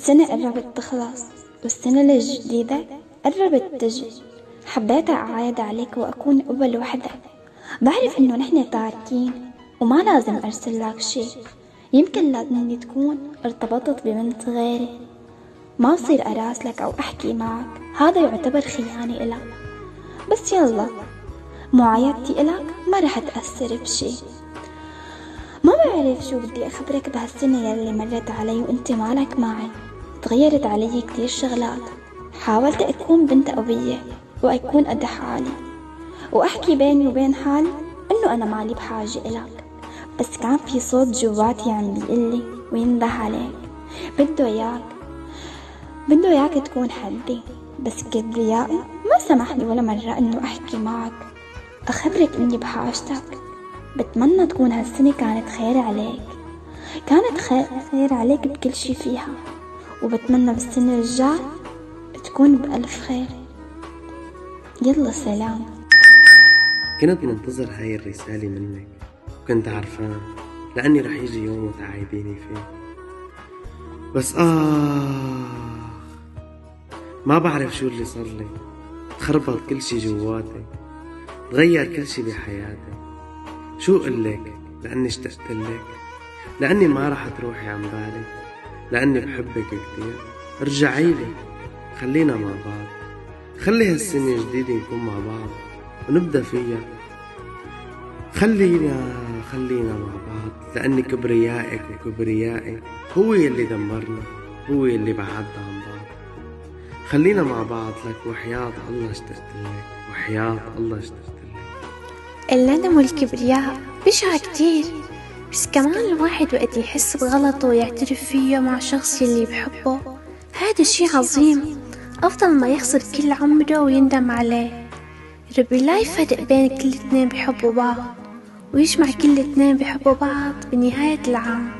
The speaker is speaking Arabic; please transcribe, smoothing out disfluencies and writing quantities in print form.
السنة قربت تخلص والسنة الجديدة قربت تجي. حبيت أعايد عليك وأكون أول وحدة. بعرف إنه نحن تاركين وما لازم أرسل لك شي، يمكن لأني تكون ارتبطت ببنت غيري. ما بصير أراسلك أو أحكي معك، هذا يعتبر خيانة إلك. بس يلا، معايدتي إلك ما رح تأثر بشي. ما بعرف شو بدي أخبرك بهالسنة يلي مرت علي وانت مالك معي. تغيرت علي كتير شغلات. حاولت أكون بنت قوية وأكون قد حالي وأحكي بيني وبين حالي إنه أنا مالي بحاجة إلك، بس كان في صوت جواتي عم بيقلي وينده عليك، بده إياك تكون حدي. بس كبريائي ما سمح لي ولا مرة إنه أحكي معك أخبرك إني بحاجتك. بتمنى تكون هالسنة كانت خير عليك، خير عليك بكل شي فيها، وبتمنى بالسنة الجاي تكون بألف خير. يلا سلام. كنت منتظر هاي الرسالة منك وكنت عارفان لأني رح يجي يوم وتعايديني فيه، بس ما بعرف شو اللي صار لي. تخربط كل شي جواتي، تغير كل شي بحياتي. شو قلك؟ لأني اشتقت لك، لأني ما رح تروحي عن بالي، لأني بحبك كتير. ارجعي لي، خلينا مع بعض، خلي هالسنة الجديدة نكون مع بعض ونبدأ فيها. خلينا مع بعض، لأني كبريائك وكبريائي هو يلي دمرنا، هو يلي بعدنا عن بعض. خلينا مع بعض لك وحياة الله اشتقت لك، وحياة الله اشتقت لك. الندم والكبرياء بشعة كتير، بس كمان الواحد وقت يحس بغلطه ويعترف فيه مع شخص يلي بحبه، هذا شي عظيم أفضل ما يخسر كل عمره ويندم عليه. ربي لا يفرق بين كل اتنين بحبوا بعض، ويجمع كل اتنين بحبوا بعض بنهاية العام.